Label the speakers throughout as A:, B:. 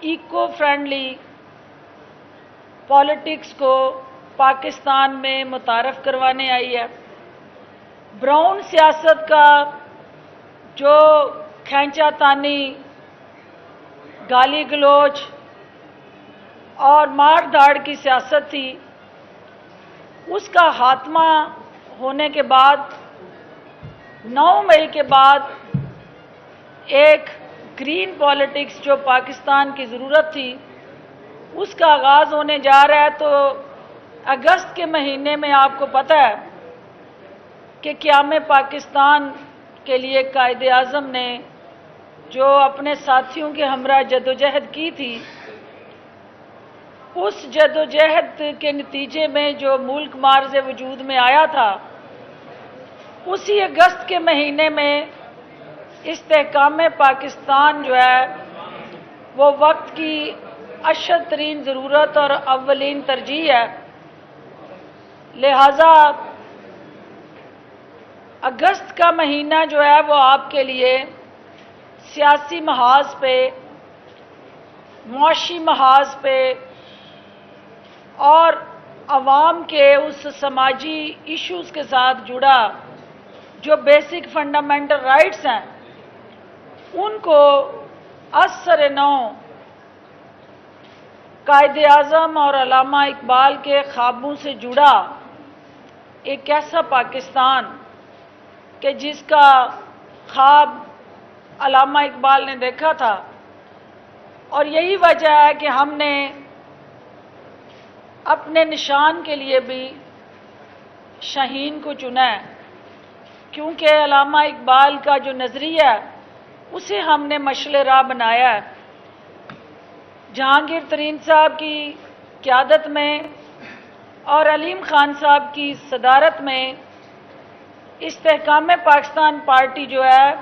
A: Eco friendly politics को पाकिस्तान में मुतारफ़ करवाने आई है। ब्राउन सियासत का जो खींचातानी, गाली गलौज और मार धाड़ की सियासत थी, उसका खात्मा होने के बाद 9 मई के बाद एक ग्रीन पॉलिटिक्स जो पाकिस्तान की ज़रूरत थी उसका आगाज़ होने जा रहा है। तो अगस्त के महीने में आपको पता है कि क़याम पाकिस्तान के लिए कायदे आज़म ने जो अपने साथियों के हमरा जदोजहद की थी, उस जदोजहद के नतीजे में जो मुल्क मार्ज़ वजूद में आया था, उसी अगस्त के महीने में इस्तेहकाम पाकिस्तान जो है वो वक्त की अशद तरीन ज़रूरत और अव्वलीन तरजीह है। लिहाजा अगस्त का महीना जो है वो आपके लिए सियासी महाज पे, मुआशी महाज पे और अवाम के उस समाजी इश्यूज़ के साथ जुड़ा जो बेसिक फंडामेंटल राइट्स हैं, उनको असर नौ कायदे आज़म और अल्लामा इकबाल के ख्वाबों से जुड़ा एक ऐसा पाकिस्तान कि जिसका ख्वाब अल्लामा इकबाल ने देखा था। और यही वजह है कि हमने अपने निशान के लिए भी शाहीन को चुना है, क्योंकि अल्लामा इकबाल का जो नज़रिया है उसे हमने मशले राह बनाया है। जहांगीर तरीन साहब की क़यादत में और अलीम खान साहब की सदारत में इस्तेहकाम पाकिस्तान पार्टी जो है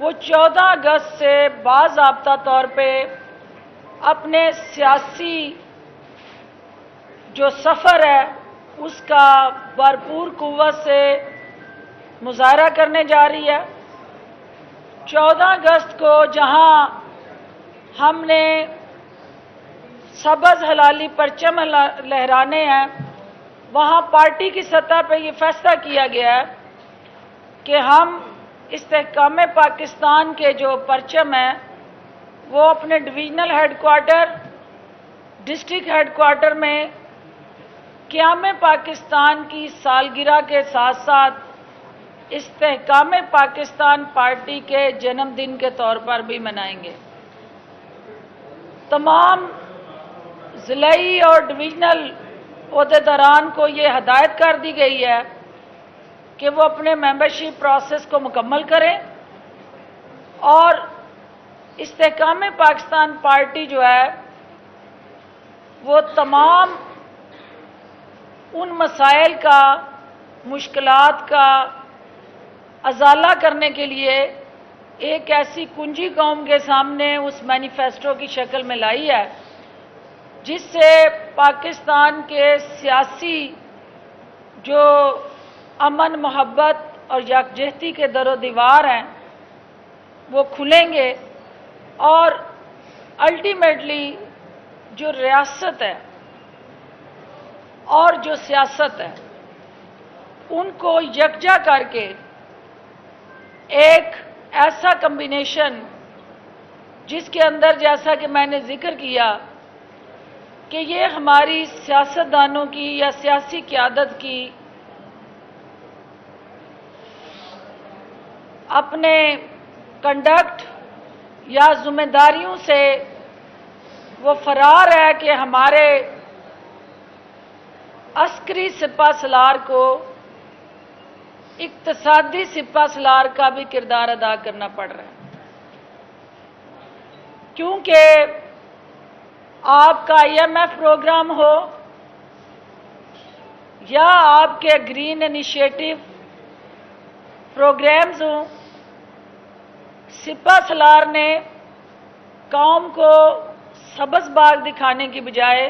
A: वो 14 अगस्त से बाज़ाब्ता तौर पे अपने सियासी जो सफ़र है उसका भरपूर कुव्वत से मुज़ाहरा करने जा रही है। 14 अगस्त को जहां हमने सबज़ हलाली परचम लहराने हैं, वहाँ पार्टी की सतह पर यह फैसला किया गया है कि हम इस्तेहकाम पाकिस्तान के जो परचम हैं वो अपने डिवीज़नल हेडक्वार्टर, डिस्ट्रिक्ट हेडक्वार्टर में क़याम पाकिस्तान की सालगिरह के साथ साथ इस्तेहकाम पाकिस्तान पार्टी के जन्मदिन के तौर पर भी मनाएंगे। तमाम ज़िलाई और डिवीज़नल ओहदेदारान को ये हदायत कर दी गई है कि वो अपने मेंबरशिप प्रोसेस को मुकम्मल करें और इस्तेहकाम पाकिस्तान पार्टी जो है वो तमाम उन मसाइल का, मुश्किलात का अजाला करने के लिए एक ऐसी कुंजी कौम के सामने उस मैनिफेस्टो की शक्ल में लाई है जिससे पाकिस्तान के सियासी जो अमन, मोहब्बत और यकजहती के दरो दीवार हैं वो खुलेंगे और अल्टीमेटली जो रियासत है और जो सियासत है उनको यकजा करके एक ऐसा कम्बिनेशन जिसके अंदर, जैसा कि मैंने जिक्र किया कि ये हमारी सियासतदानों की या सियासी क़यादत की अपने कंडक्ट या जिम्मेदारियों से वो फरार है कि हमारे अस्करी सिपा सलार को इक्तसादी सिपा सलार का भी किरदार अदा करना पड़ रहा है, क्योंकि आपका IMF प्रोग्राम हो या आपके ग्रीन इनिशिएटिव प्रोग्राम्स हों, सिपा सलार ने कौम को सब्ज़ बाग दिखाने की बजाय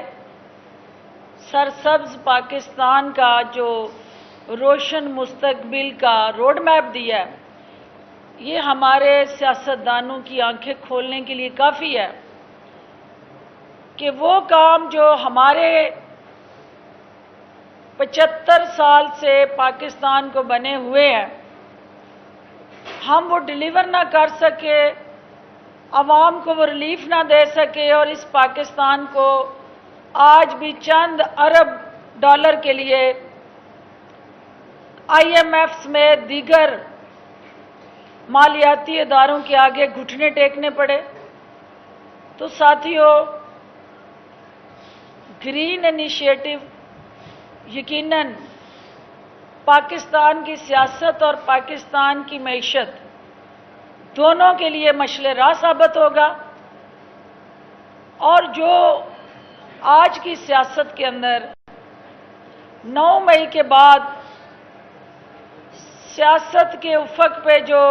A: सरसब्ज पाकिस्तान का जो रोशन मुस्तकबिल का रोड मैप दिया है, ये हमारे सियासतदानों की आंखें खोलने के लिए काफ़ी है کہ وہ کام جو ہمارے 75 سال سے پاکستان کو بنے ہوئے ہیں ہم وہ ڈیلیور نہ کر سکے، عوام کو وہ ریلیف نہ دے سکے، اور اس پاکستان کو آج بھی چند ارب ڈالر کے لیے IMF میں دیگر مالیاتی اداروں کے آگے گھٹنے ٹیکنے پڑے۔ تو ساتھیوں، گرین انیشیٹو یقیناً پاکستان کی سیاست اور پاکستان کی معیشت دونوں کے لیے مشعل راہ ثابت ہوگا، اور جو آج کی سیاست کے اندر 9 مئی کے بعد سیاست کے افق پہ جو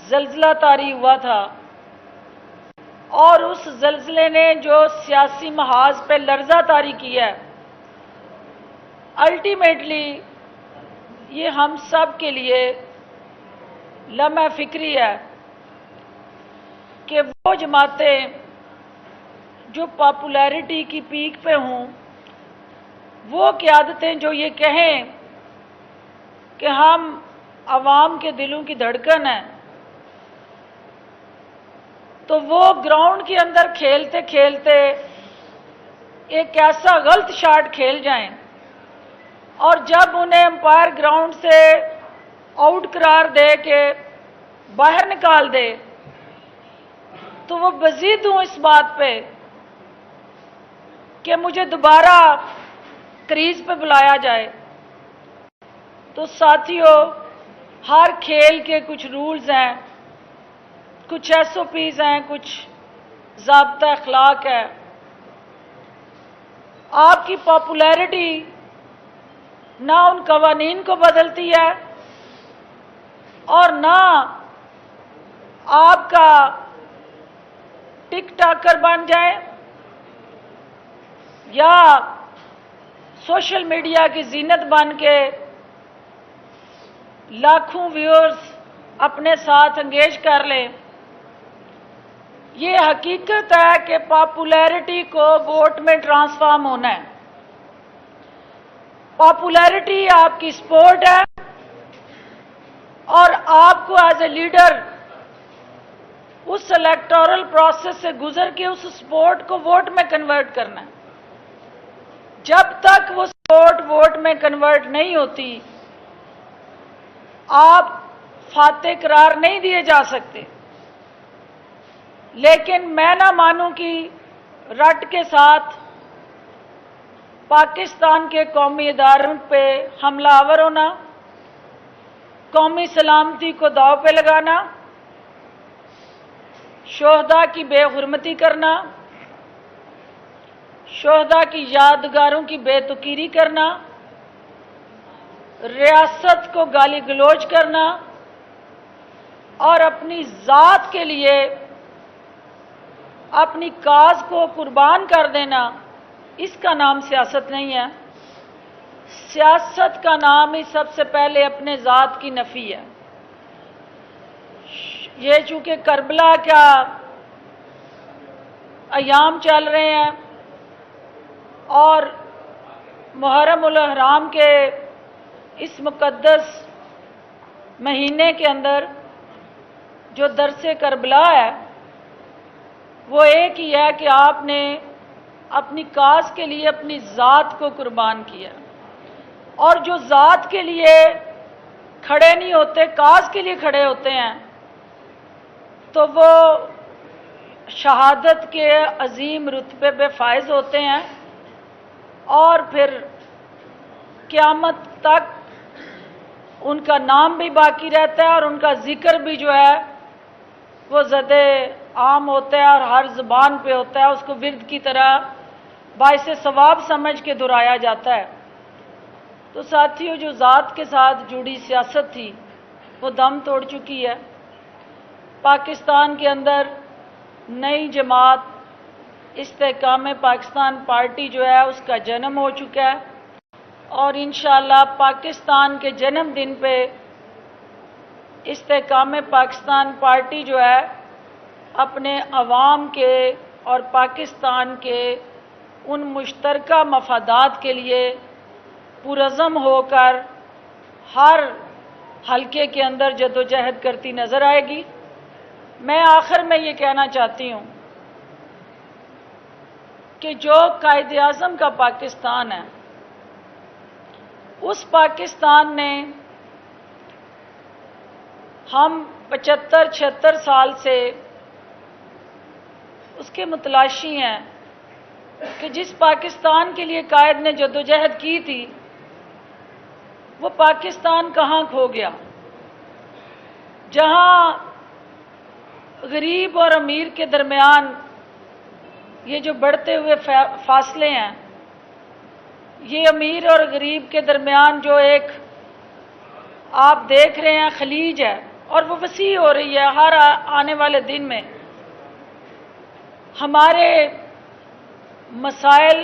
A: زلزلہ طاری ہوا تھا اور اس زلزلے نے جو سیاسی محاذ پہ لرزہ طاری کیا ہے، الٹیمیٹلی یہ ہم سب کے لیے لمحہ فکری ہے کہ وہ جماعتیں جو پاپولیرٹی کی پیک پہ ہوں، وہ قیادتیں جو یہ کہیں کہ ہم عوام کے دلوں کی دھڑکن ہیں، تو وہ گراؤنڈ کے اندر کھیلتے کھیلتے ایک ایسا غلط شاٹ کھیل جائیں، اور جب انہیں امپائر گراؤنڈ سے آؤٹ قرار دے کے باہر نکال دے تو وہ مزید ہوں اس بات پہ کہ مجھے دوبارہ کریز پہ بلایا جائے۔ تو ساتھیوں، ہر کھیل کے کچھ رولز ہیں، کچھ SOPs ہیں، کچھ ضابطہ اخلاق ہے۔ آپ کی پاپولیرٹی نہ ان قوانین کو بدلتی ہے اور نہ آپ کا ٹک ٹاکر بن جائے یا سوشل میڈیا کی زینت بن کے لاکھوں ویورز اپنے ساتھ انگیج کر لیں۔ یہ حقیقت ہے کہ پاپولیرٹی کو ووٹ میں ٹرانسفارم ہونا ہے۔ پاپولیرٹی آپ کی سپورٹ ہے، اور آپ کو ایز اے لیڈر اس الیکٹورل پروسیس سے گزر کے اس سپورٹ کو ووٹ میں کنورٹ کرنا ہے۔ جب تک وہ سپورٹ ووٹ میں کنورٹ نہیں ہوتی، آپ فاتح قرار نہیں دیے جا سکتے۔ لیکن میں نہ مانوں کہ رٹ کے ساتھ پاکستان کے قومی اداروں پہ حملہ آور ہونا، قومی سلامتی کو داؤ پہ لگانا، شہداء کی بے حرمتی کرنا، شہداء کی یادگاروں کی بے توقیری کرنا، ریاست کو گالی گلوچ کرنا اور اپنی ذات کے لیے اپنی کاز کو قربان کر دینا، اس کا نام سیاست نہیں ہے۔ سیاست کا نام ہی سب سے پہلے اپنے ذات کی نفی ہے۔ یہ چونکہ کربلا کا ایام چل رہے ہیں اور محرم الاحرام کے اس مقدس مہینے کے اندر جو درس کربلا ہے وہ ایک ہی ہے کہ آپ نے اپنی کاز کے لیے اپنی ذات کو قربان کیا، اور جو ذات کے لیے کھڑے نہیں ہوتے، کاز کے لیے کھڑے ہوتے ہیں، تو وہ شہادت کے عظیم رتبے پہ فائز ہوتے ہیں، اور پھر قیامت تک ان کا نام بھی باقی رہتا ہے اور ان کا ذکر بھی جو ہے وہ زد عام ہوتا ہے اور ہر زبان پہ ہوتا ہے، اس کو ورد کی طرح باعث ثواب سمجھ کے دہرایا جاتا ہے۔ تو ساتھیوں، جو ذات کے ساتھ جڑی سیاست تھی وہ دم توڑ چکی ہے۔ پاکستان کے اندر نئی جماعت استحکام پاکستان پارٹی جو ہے اس کا جنم ہو چکا ہے، اور انشاءاللہ پاکستان کے جنم دن پہ استحکام پاکستان پارٹی جو ہے اپنے عوام کے اور پاکستان کے ان مشترکہ مفادات کے لیے پرعزم ہو کر ہر حلقے کے اندر جدوجہد کرتی نظر آئے گی۔ میں آخر میں یہ کہنا چاہتی ہوں کہ جو قائد اعظم کا پاکستان ہے، اس پاکستان نے ہم 75-76 سال سے اس کے متلاشی ہیں کہ جس پاکستان کے لیے قائد نے جدوجہد کی تھی، وہ پاکستان کہاں کھو گیا؟ جہاں غریب اور امیر کے درمیان یہ جو بڑھتے ہوئے فاصلے ہیں، یہ امیر اور غریب کے درمیان جو ایک آپ دیکھ رہے ہیں خلیج ہے، اور وہ وسیع ہو رہی ہے ہر آنے والے دن میں۔ ہمارے مسائل،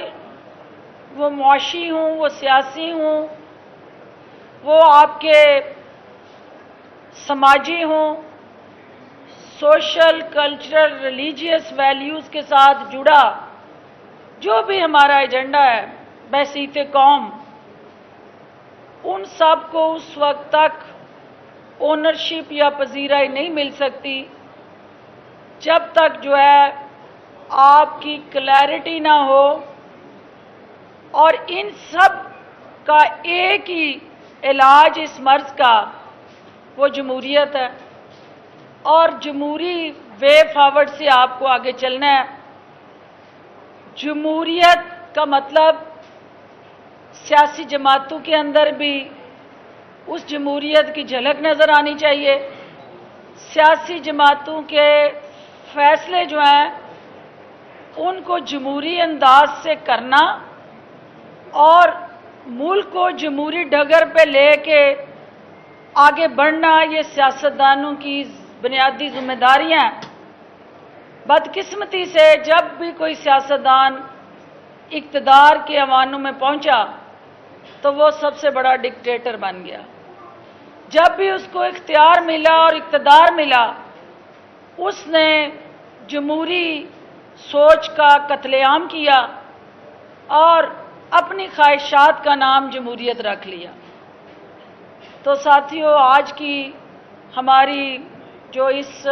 A: وہ معاشی ہوں، وہ سیاسی ہوں، وہ آپ کے سماجی ہوں، سوشل، کلچرل، ریلیجیس ویلیوز کے ساتھ جڑا جو بھی ہمارا ایجنڈا ہے بحیثیت قوم، ان سب کو اس وقت تک اونرشپ یا پذیرائی نہیں مل سکتی جب تک جو ہے آپ کی کلیئرٹی نہ ہو، اور ان سب کا ایک ہی علاج اس مرض کا وہ جمہوریت ہے، اور جمہوری وے فارورڈ سے آپ کو آگے چلنا ہے۔ جمہوریت کا مطلب سیاسی جماعتوں کے اندر بھی اس جمہوریت کی جھلک نظر آنی چاہیے۔ سیاسی جماعتوں کے فیصلے جو ہیں ان کو جمہوری انداز سے کرنا اور ملک کو جمہوری ڈگر پہ لے کے آگے بڑھنا، یہ سیاستدانوں کی بنیادی ذمہ داریاں ہیں۔ بدقسمتی سے جب بھی کوئی سیاستدان اقتدار کے ایوانوں میں پہنچا تو وہ سب سے بڑا ڈکٹیٹر بن گیا۔ جب بھی اس کو اختیار ملا اور اقتدار ملا، اس نے جمہوری سوچ کا قتل عام کیا اور اپنی خواہشات کا نام جمہوریت رکھ لیا۔ تو ساتھیو، آج کی ہماری جو اس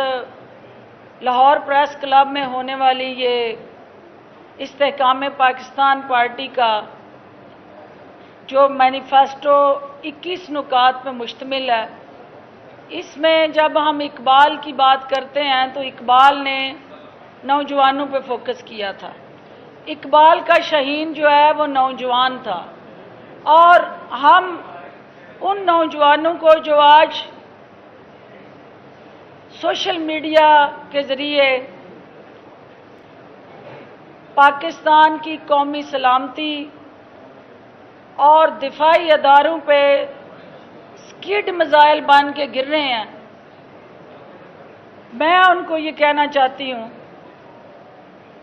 A: لاہور پریس کلب میں ہونے والی یہ استحکام پاکستان پارٹی کا جو مینیفیسٹو 21 نکات پہ مشتمل ہے، اس میں جب ہم اقبال کی بات کرتے ہیں تو اقبال نے نوجوانوں پہ فوکس کیا تھا۔ اقبال کا شہین جو ہے وہ نوجوان تھا، اور ہم ان نوجوانوں کو جو آج سوشل میڈیا کے ذریعے پاکستان کی قومی سلامتی اور دفاعی اداروں پہ اسکڈ میزائل بن کے گر رہے ہیں، میں ان کو یہ کہنا چاہتی ہوں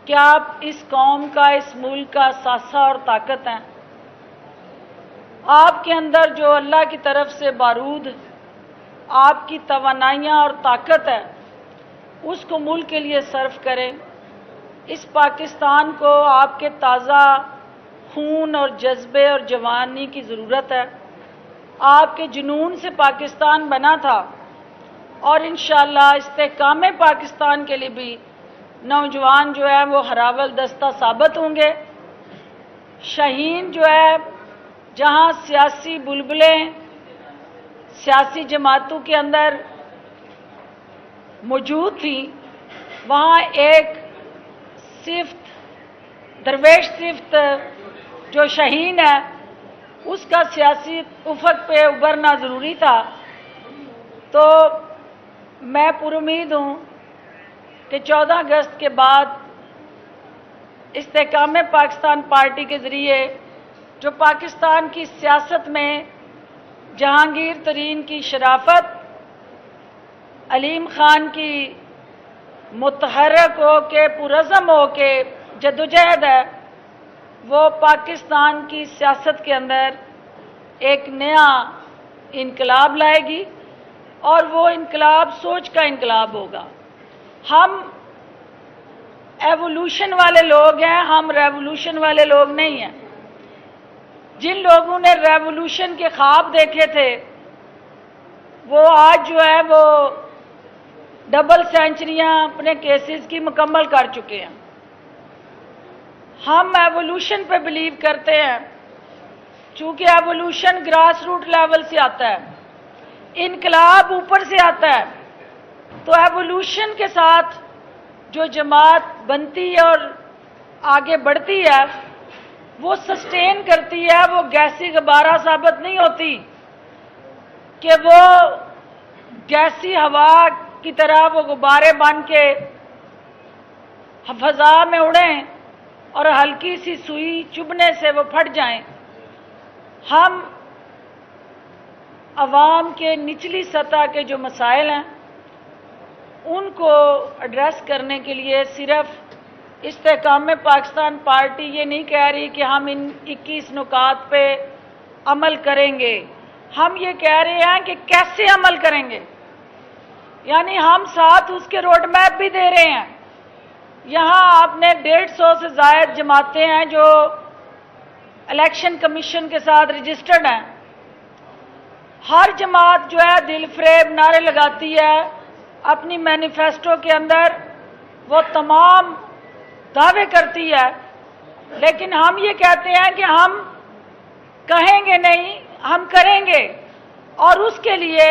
A: کہ آپ اس قوم کا، اس ملک کا ثاثہ اور طاقت ہیں۔ آپ کے اندر جو اللہ کی طرف سے بارود، آپ کی توانائیاں اور طاقت ہے، اس کو ملک کے لیے صرف کریں۔ اس پاکستان کو آپ کے تازہ خون اور جذبے اور جوانی کی ضرورت ہے۔ آپ کے جنون سے پاکستان بنا تھا، اور انشاءاللہ استحکام پاکستان کے لیے بھی نوجوان جو ہے وہ ہراول دستہ ثابت ہوں گے۔ شہین جو ہے، جہاں سیاسی بلبلیں سیاسی جماعتوں کے اندر موجود تھیں، وہاں ایک صفت درویش صفت جو شہین ہے، اس کا سیاسی افق پہ ابھرنا ضروری تھا۔ تو میں پر امید ہوں کہ 14 اگست کے بعد استحکام پاکستان پارٹی کے ذریعے جو پاکستان کی سیاست میں جہانگیر ترین کی شرافت، علیم خان کی متحرک ہو کے پرعزم ہو کے جدوجہد ہے، وہ پاکستان کی سیاست کے اندر ایک نیا انقلاب لائے گی، اور وہ انقلاب سوچ کا انقلاب ہوگا۔ ہم ایوولوشن والے لوگ ہیں، ہم ریولوشن والے لوگ نہیں ہیں۔ جن لوگوں نے ریولوشن کے خواب دیکھے تھے وہ آج جو ہے وہ ڈبل سینچریاں اپنے کیسز کی مکمل کر چکے ہیں۔ ہم ایوولوشن پہ بلیو کرتے ہیں، چونکہ ایوولوشن گراس روٹ لیول سے آتا ہے، انقلاب اوپر سے آتا ہے۔ تو ایوولوشن کے ساتھ جو جماعت بنتی ہے اور آگے بڑھتی ہے وہ سسٹین کرتی ہے، وہ گیسی غبارہ ثابت نہیں ہوتی کہ وہ گیسی ہوا کی طرح وہ غبارے بن کے فضا میں اڑیں اور ہلکی سی سوئی چبھنے سے وہ پھٹ جائیں۔ ہم عوام کے نچلی سطح کے جو مسائل ہیں ان کو ایڈریس کرنے کے لیے صرف استحکام پاکستان پارٹی یہ نہیں کہہ رہی کہ ہم ان 21 نکات پہ عمل کریں گے، ہم یہ کہہ رہے ہیں کہ کیسے عمل کریں گے، یعنی ہم ساتھ اس کے روڈ میپ بھی دے رہے ہیں۔ یہاں آپ نے 150 سے زائد جماعتیں ہیں جو الیکشن کمیشن کے ساتھ رجسٹرڈ ہیں۔ ہر جماعت جو ہے دل فریب نعرے لگاتی ہے، اپنی مینیفیسٹو کے اندر وہ تمام دعوے کرتی ہے، لیکن ہم یہ کہتے ہیں کہ ہم کہیں گے نہیں، ہم کریں گے، اور اس کے لیے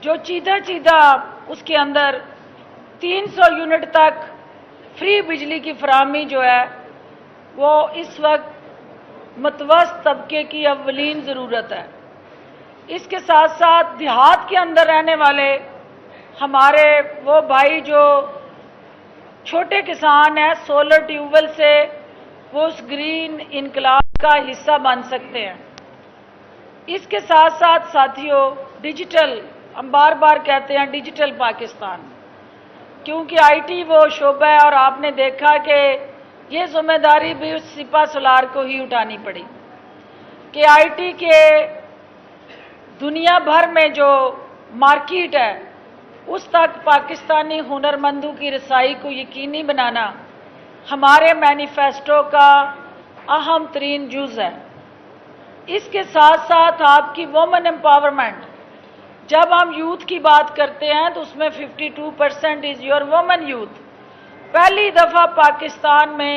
A: جو چیدہ اس کے اندر 300 یونٹ تک فری بجلی کی فراہمی جو ہے وہ اس وقت متوسط طبقے کی اولین ضرورت ہے۔ اس کے ساتھ ساتھ دیہات کے اندر رہنے والے ہمارے وہ بھائی جو چھوٹے کسان ہیں، سولر ٹیوب ویل سے وہ اس گرین انقلاب کا حصہ بن سکتے ہیں۔ اس کے ساتھ ساتھ ساتھیوں ڈیجیٹل، ہم بار بار کہتے ہیں ڈیجیٹل پاکستان، کیونکہ آئی ٹی وہ شعبہ ہے اور آپ نے دیکھا کہ یہ ذمہ داری بھی اس سپہ سالار کو ہی اٹھانی پڑی کہ آئی ٹی کے دنیا بھر میں جو مارکیٹ ہے اس تک پاکستانی ہنرمندوں کی رسائی کو یقینی بنانا ہمارے مینیفیسٹو کا اہم ترین جز ہے۔ اس کے ساتھ ساتھ آپ کی وومن امپاورمنٹ، جب ہم یوتھ کی بات کرتے ہیں تو اس میں 52% از یور وومن یوتھ۔ پہلی دفعہ پاکستان میں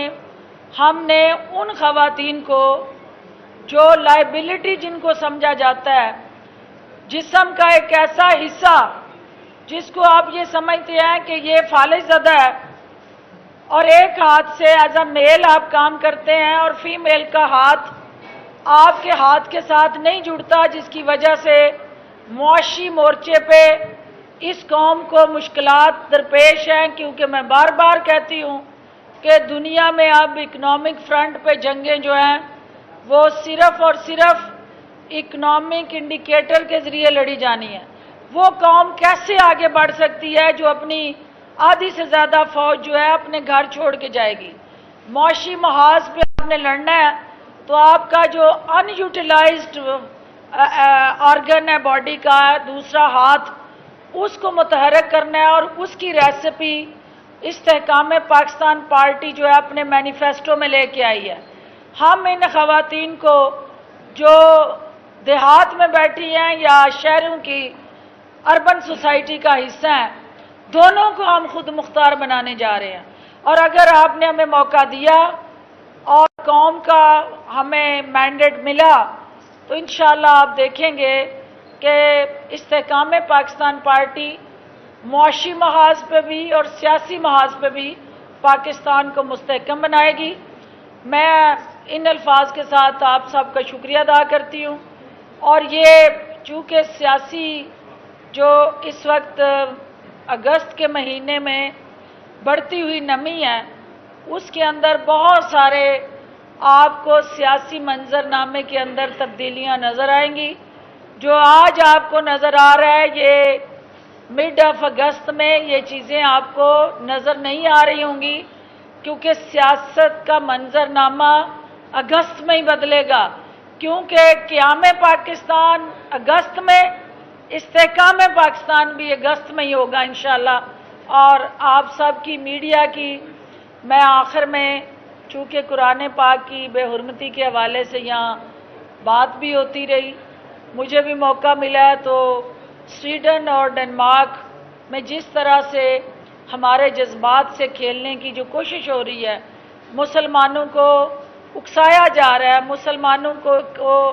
A: ہم نے ان خواتین کو جو لائبلٹی جن کو سمجھا جاتا ہے، جسم کا ایک ایسا حصہ جس کو آپ یہ سمجھتے ہیں کہ یہ فالج زدہ ہے اور ایک ہاتھ سے ایز اے میل آپ کام کرتے ہیں اور فیمیل کا ہاتھ آپ کے ہاتھ کے ساتھ نہیں جڑتا، جس کی وجہ سے معاشی مورچے پہ اس قوم کو مشکلات درپیش ہیں، کیونکہ میں بار بار کہتی ہوں کہ دنیا میں اب اکنامک فرنٹ پہ جنگیں جو ہیں وہ صرف اور صرف اکنامک انڈیکیٹر کے ذریعے لڑی جانی ہے۔ وہ قوم کیسے آگے بڑھ سکتی ہے جو اپنی آدھی سے زیادہ فوج جو ہے اپنے گھر چھوڑ کے جائے گی؟ معاشی محاذ پہ آپ نے لڑنا ہے تو آپ کا جو ان یوٹیلائزڈ آرگن ہے باڈی کا، دوسرا ہاتھ، اس کو متحرک کرنا ہے، اور اس کی ریسیپی استحکام پاکستان پارٹی جو ہے اپنے مینیفیسٹو میں لے کے آئی ہے۔ ہم ان خواتین کو جو دیہات میں بیٹھی ہیں یا شہروں کی اربن سوسائٹی کا حصہ ہیں، دونوں کو ہم خود مختار بنانے جا رہے ہیں۔ اور اگر آپ نے ہمیں موقع دیا اور قوم کا ہمیں مینڈیٹ ملا تو انشاءاللہ آپ دیکھیں گے کہ استحکام پاکستان پارٹی معاشی محاذ پہ بھی اور سیاسی محاذ پہ بھی پاکستان کو مستحکم بنائے گی۔ میں ان الفاظ کے ساتھ آپ سب کا شکریہ ادا کرتی ہوں، اور یہ چونکہ سیاسی جو اس وقت اگست کے مہینے میں بڑھتی ہوئی نمی ہے، اس کے اندر بہت سارے آپ کو سیاسی منظرنامے کے اندر تبدیلیاں نظر آئیں گی۔ جو آج آپ کو نظر آ رہا ہے یہ مڈ آف اگست میں یہ چیزیں آپ کو نظر نہیں آ رہی ہوں گی، کیونکہ سیاست کا منظرنامہ اگست میں ہی بدلے گا، کیونکہ قیام پاکستان اگست میں، استحکام پاکستان بھی اگست میں ہی ہوگا انشاءاللہ۔ اور آپ سب کی میڈیا کی मैं आखिर में, चूँकि कुरान पाक की बेहुरमती के हवाले से यहाँ बात भी होती रही, मुझे भी मौका मिला है, तो स्वीडन और डेनमार्क में जिस तरह से हमारे जज्बात से खेलने की जो कोशिश हो रही है, मुसलमानों को उकसाया जा रहा है, मुसलमानों को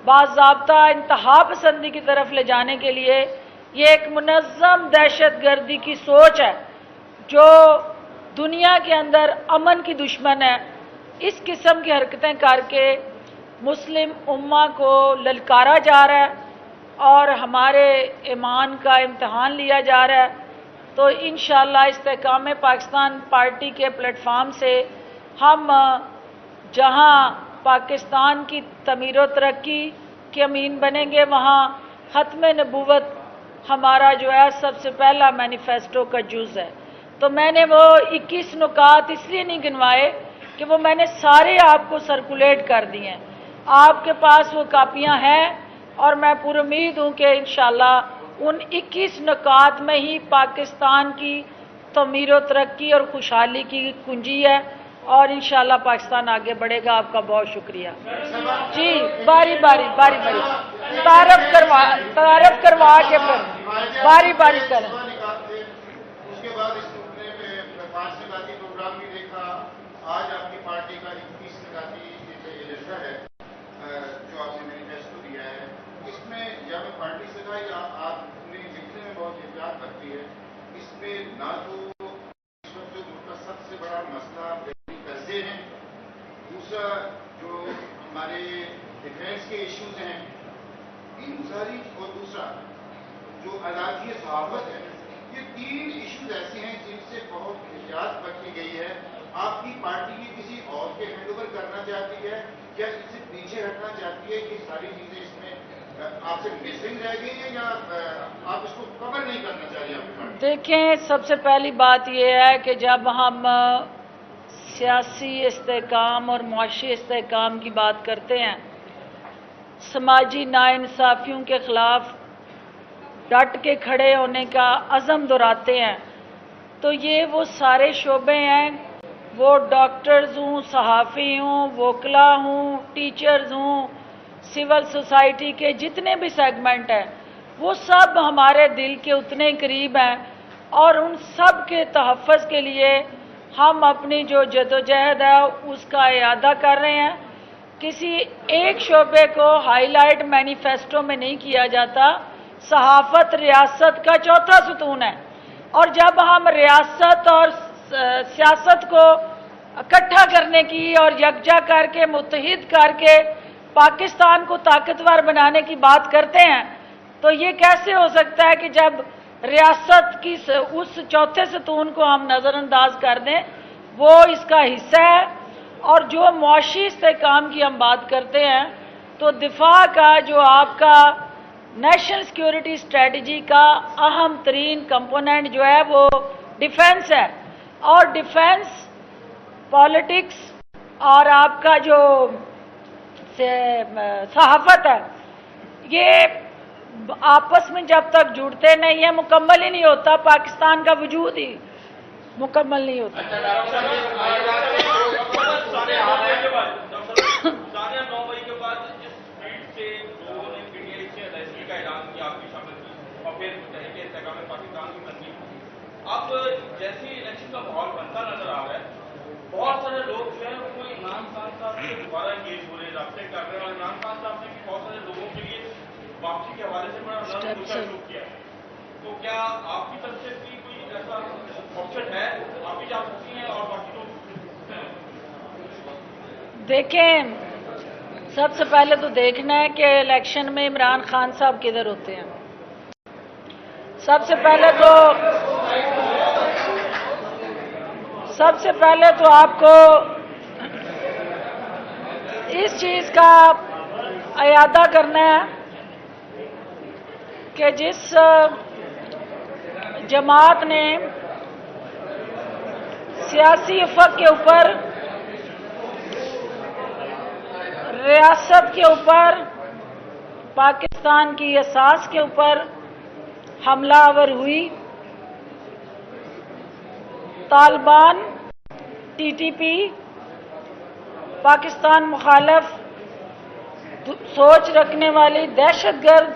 A: बाज़ाब्ता इंतहा पसंदी की तरफ ले जाने के लिए ये एक मुनज़्ज़म दहशतगर्दी की सोच है जो दुनिया के अंदर अमन की दुश्मन है। इस किस्म की हरकतें करके मुस्लिम उम्मा को ललकारा जा रहा है और हमारे ईमान का इम्तहान लिया जा रहा है। तो इंशाअल्लाह इस्तेकाम पाकिस्तान पार्टी के प्लेटफार्म से हम जहां पाकिस्तान की तमीर व तरक्की के अमीन बनेंगे, वहाँ ख़त्म नबूवत हमारा जो है सबसे पहला मैनिफेस्टो का जुज़ है। तो मैंने वो 21 नुकात इसलिए नहीं गिनवाए कि वो मैंने सारे आपको सर्कुलेट कर दिए हैं, आपके पास वो कापियां हैं और मैं पूरी उम्मीद हूँ कि इंशाअल्लाह उन 21 नुकात में ही पाकिस्तान की तमीर व तरक्की और खुशहाली की कुंजी है और इंशाअल्लाह पाकिस्तान आगे बढ़ेगा। आपका बहुत शुक्रिया जी। बारी बारी तारफ करवा के फिर बारी बारी करें।
B: उसके बाद इस मुद्दे में 5 निकाती प्रोग्राम भी देखा। आज आपकी पार्टी का 21 निकाती एजेंडा है जो आपने मैनिफेस्टो दिया है, इसमें या मैं पार्टी से था या आपने लिखने में बहुत एहतियात करती है, इसमें ना तो इस वक्त जो मुल्क का सबसे बड़ा मसला कर्जे हैं, दूसरा जो हमारे डिफेंस के इश्यूज हैं, इन सारी, और दूसरा जो आज़ादी सहाफत है, ये 3 इश्यूज ऐसे हैं जिनसे बहुत एहतियात बरती गई है। आपकी पार्टी ये किसी और के हैंडओवर करना चाहती है या इससे पीछे हटना चाहती है? ये सारी चीजें इसमें आपसे मिसिंग रह गई है या आप इसको कवर नहीं करना चाह रही आपकी पार्टी?
A: देखें, सबसे पहली बात यह है कि जब हम सियासी इस्तेहकाम और मुआशी इस्तेहकाम की बात करते हैं, समाजी नाइंसाफियों के खिलाफ डट के खड़े होने का अज़म दोहराते हैं, तो ये वो सारे शोबे हैं, वो डॉक्टर्स हूँ, सहाफ़ी हूँ, वकला हूँ, टीचर्स हूँ, सिविल सोसाइटी के जितने भी सेगमेंट हैं, वो सब हमारे दिल के उतने करीब हैं और उन सब के तहफ़्फ़ुज़ के लिए हम अपनी जो जदोजहद है उसका इरादा कर रहे हैं। किसी एक शोबे को हाईलाइट मैनिफेस्टो में नहीं किया जाता। सहाफ़त रियासत का चौथा सुतून है और जब हम रियासत और सियासत को इकट्ठा करने की और यकजा करके मुत्तहिद करके पाकिस्तान को ताकतवर बनाने की बात करते हैं, तो ये कैसे हो सकता है कि जब रियासत की उस चौथे सतून को हम नज़रअंदाज कर दें, वो इसका हिस्सा है। और जो मुआशी इस्तेहकाम की हम बात करते हैं, तो दिफा का जो आपका नेशनल सिक्योरिटी स्ट्रेटजी का अहम तरीन कंपोनेंट जो है वो डिफेंस है और डिफेंस पॉलिटिक्स और आपका जो सहाफत है, ये आपस में जब तक जुड़ते नहीं है मुकम्मल ही नहीं होता, पाकिस्तान का वजूद ही मुकम्मल नहीं होता।
C: अब जैसे इलेक्शन का माहौल बनता नजर आ रहा है, बहुत सारे लोग जो है वो इमरान खान साहब से दोबारा एंगेज हो रहे हैं, राब्ते कर रहे हैं और इमरान खान साहब ने भी बहुत सारे लोगों के लिए वापसी के हवाले से बड़ा नरम शुरू किया है। तो क्या आपकी तरफ से भी कोई ऐसा ऑप्शन है? आप भी जा सकती हैं और बाकी लोग?
A: देखें, सबसे पहले तो देखना है कि इलेक्शन में इमरान खान साहब किधर होते हैं। सबसे पहले तो आपको इस चीज का इरादा करना है कि जिस जमात ने सियासी अफक के ऊपर, रियासत के ऊपर, पाकिस्तान की असास के ऊपर हमलावर हुई, तालिबान टीटीपी, पाकिस्तान मुखालफ सोच रखने वाली दहशतगर्द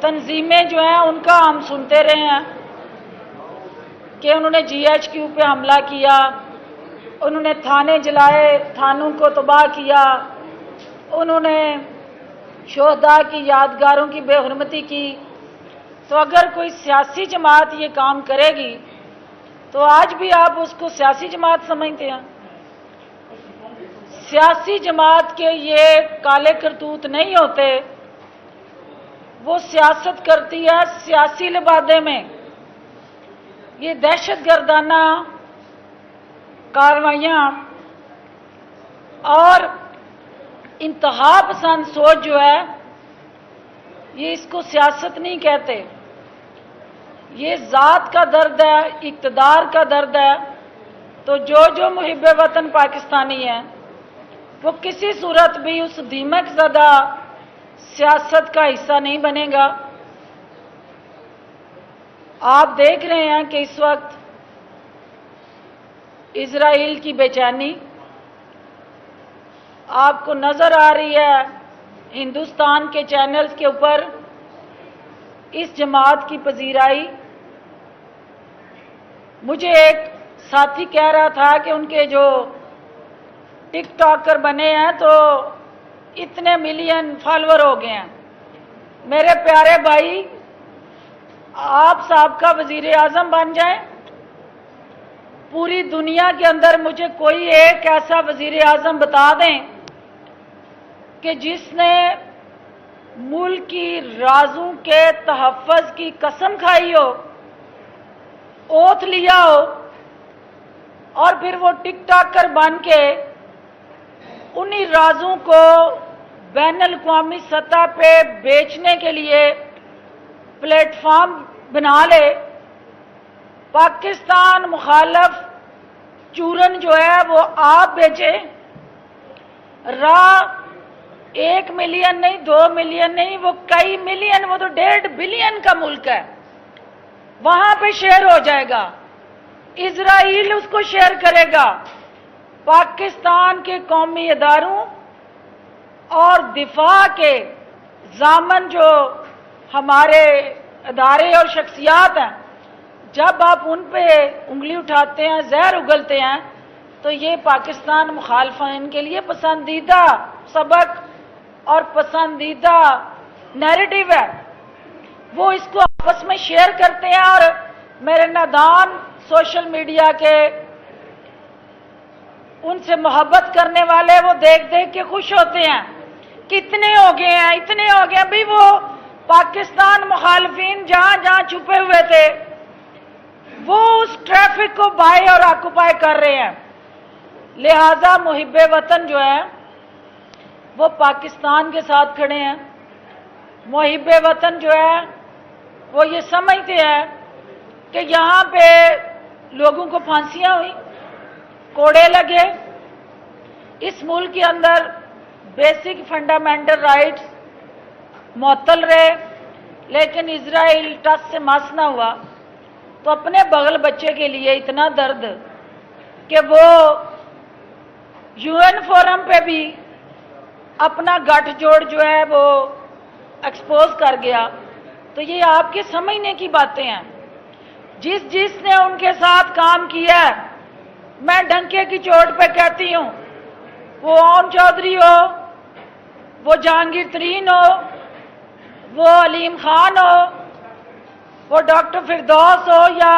A: तंजीमें जो हैं उनका हम सुनते रहे हैं कि उन्होंने GHQ पे हमला किया, उन्होंने थाने जलाए, थानों को तबाह किया, उन्होंने शोहदा की यादगारों की बेहुरमती की। तो अगर कोई सियासी जमात ये काम करेगी तो आज भी आप उसको सियासी जमात समझते हैं? सियासी जमात के ये काले करतूत नहीं होते, वो सियासत करती है सियासी लिबादे में। ये दहशतगर्दाना कार्रवाइयाँ और इंतहा पसंद सोच जो है, ये इसको सियासत नहीं कहते, ये ज़ात का दर्द है, इक़्तिदार का दर्द है। तो जो मुहिब्बे वतन पाकिस्तानी है वो किसी सूरत भी उस दीमक ज़दा सियासत का हिस्सा नहीं बनेगा। आप देख रहे हैं कि इस वक्त इजराइल की बेचैनी आपको नज़र आ रही है हिंदुस्तान के चैनल्स के ऊपर। इस जमात की पजीराई, मुझे एक साथी कह रहा था कि उनके जो टिकटॉकर बने हैं तो इतने मिलियन फॉलोअर हो गए हैं। मेरे प्यारे भाई, आप साहब वजीर आजम बन जाएं, पूरी दुनिया के अंदर मुझे कोई एक ऐसा वजीर आजम बता दें कि जिसने मुल्क की राजों के तहफ़्फ़ुज़ की कसम खाई हो, ओथ लिया हो और फिर वो टिकटॉकर बन के उन्हीं राजों को बैनुल-अक़वामी सतह पे बेचने के लिए प्लेटफॉर्म बना ले। पाकिस्तान मुखालफ चूरन जो है वो आप बेचे। राह 1 मिलियन नहीं, 2 मिलियन नहीं, वो कई मिलियन, वो तो 1.5 बिलियन का मुल्क है, वहां पे शेयर हो जाएगा। इजराइल उसको शेयर करेगा। पाकिस्तान के कौमी इदारों और दिफा के ज़ामन जो हमारे इदारे और शख्सियात हैं, जब आप उन पे उंगली उठाते हैं, जहर उगलते हैं, तो ये पाकिस्तान मुखालफिन के लिए पसंदीदा सबक और पसंदीदा नैरेटिव है। वो इसको आपस में शेयर करते हैं और मेरे नादान सोशल मीडिया के उनसे मोहब्बत करने वाले वो देख देख के खुश होते हैं कि इतने हो गए हैं, इतने हो गए हैं। भी वो पाकिस्तान मुखालफिन जहां जहां छुपे हुए थे वो उस ट्रैफिक को बाय और ऑक्युपाई कर रहे हैं। लिहाजा मुहिब्बे वतन जो है वो पाकिस्तान के साथ खड़े हैं। मुहिब्बे वतन जो है वो ये समझते हैं कि यहाँ पे लोगों को फांसियां हुई, कोड़े लगे, इस मुल्क के अंदर बेसिक फंडामेंटल राइट्स मुअत्तल रहे, लेकिन इजराइल टस से मस ना हुआ। तो अपने बगल बच्चे के लिए इतना दर्द कि वो UN फोरम पे भी अपना गठजोड़ जो है वो एक्सपोज कर गया। तो ये आपके समझने की बातें हैं। जिसने उनके साथ काम किया है, मैं डंके की चोट पे कहती हूँ, वो ओम चौधरी हो, वो जहांगीर तरीन हो, वो अलीम खान हो, वो डॉक्टर फिरदौस हो, या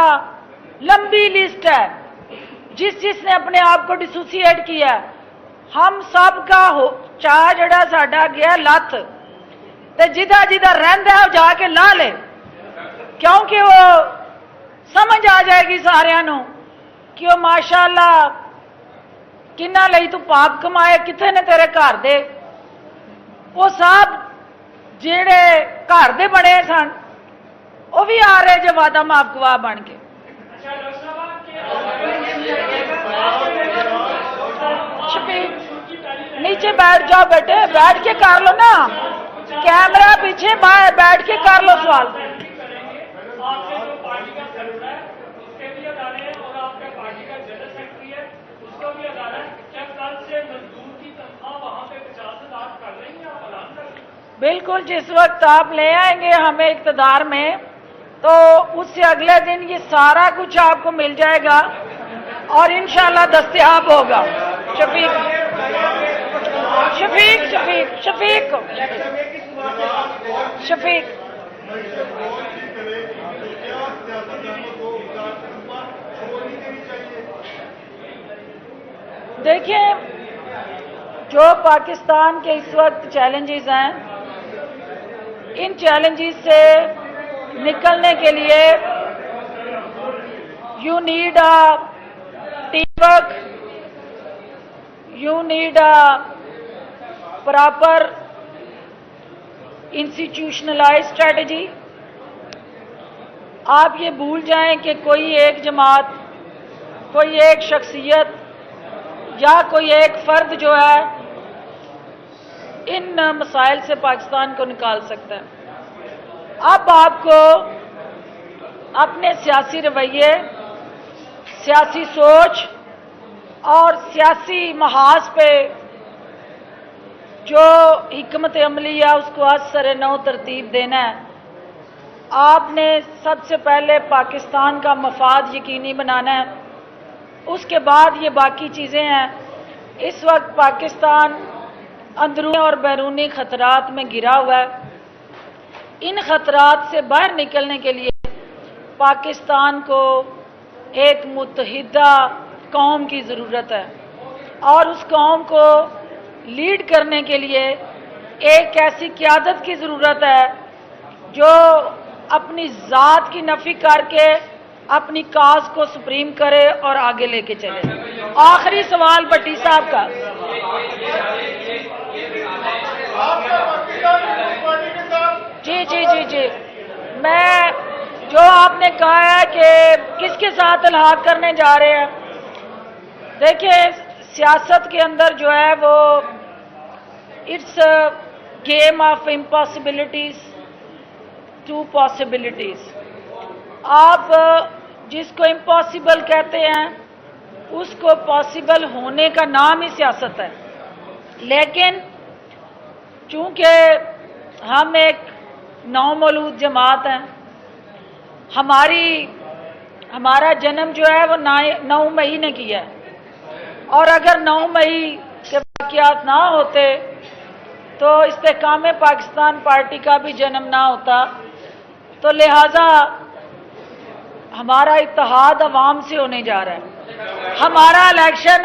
A: लंबी लिस्ट है जिसने अपने आप को डिसोसिएट किया। हम सब का हो चाह जड़ा साडा गया लत, ते जिदा जिदा रहिंदा है जाके ला ले, क्योंकि वो समझ आ जाएगी सारिਆਂ ਨੂੰ कि वो माशाअल्लाह किन्ना ਲਈ तू पाप कमाए, किथे ने तेरे घर दे। वो सब जेड़े घर दे बने सन वो भी आ रहे जो वादा माफ गवाह बन के। नीचे बैठ जाओ बेटे, बैठ के कर लो ना, कैमरा पीछे बैठ के कर लो सवाल।
D: उसके भी अदारे हैं और आपका पार्टी का जनरल सेक्रेटरी है, उसका भी अदारा है। क्या कल से मजदूर की तनख्वाह वहाँ पे 50,000 कर रही है, आप ऐलान कर रही हैं?
A: बिल्कुल, जिस वक्त आप ले आएंगे हमें इक़्तिदार में तो उससे अगले दिन ये सारा कुछ आपको मिल जाएगा और इंशाल्लाह दस्तयाब होगा। शफीक शफीक शफीक शफीक शफीक देखिए, जो पाकिस्तान के इस वक्त चैलेंजेस हैं, इन चैलेंजेस से निकलने के लिए you need a team work, you need a proper institutionalised strategy. आप ये भूल जाएं कि कोई एक जमात, कोई एक शख्सियत या कोई एक फर्द जो है इन मसाइल से पाकिस्तान को निकाल सकता है। अब आपको अपने सियासी रवैये, सियासी सोच और सियासी महाज पे जो हिकमत अमली है उसको असर नौ तरतीब देना है। आपने सबसे पहले पाकिस्तान का मफाद यकीनी बनाना है, उसके बाद ये बाकी चीज़ें हैं। इस वक्त पाकिस्तान अंदरूनी और बैरूनी खतरात में घिरा हुआ है। इन खतरात से बाहर निकलने के लिए पाकिस्तान को एक मुत्तहिदा कौम की ज़रूरत है और उस कौम को लीड करने के लिए एक ऐसी क़यादत की ज़रूरत है जो अपनी ज़ात की नफ़ी करके अपनी काज को सुप्रीम करे और आगे लेके चले। आखिरी सवाल भट्टी साहब का। जी जी जी जी, मैं जो आपने कहा है कि किसके साथ इल्हाक करने जा रहे हैं, देखिए सियासत के अंदर जो है वो it's game of impossibilities to possibilities. आप जिसको इम्पॉसिबल कहते हैं उसको पॉसिबल होने का नाम ही सियासत है। लेकिन चूंकि हम एक नौमौलूद जमात हैं, हमारा जन्म जो है वो 9 मई ने किया है और अगर 9 मई के वाक़यात ना होते तो इस्तेकाम पाकिस्तान पार्टी का भी जन्म ना होता। तो लिहाजा हमारा इत्तेहाद अवाम से होने जा रहा है। हमारा इलेक्शन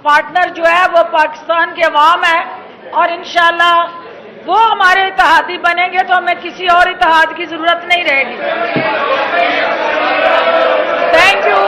A: पार्टनर जो है वो पाकिस्तान के अवाम है और इंशाल्लाह वो हमारे इत्तेहादी बनेंगे तो हमें किसी और इत्तेहाद की जरूरत नहीं रहेगी। Thank you.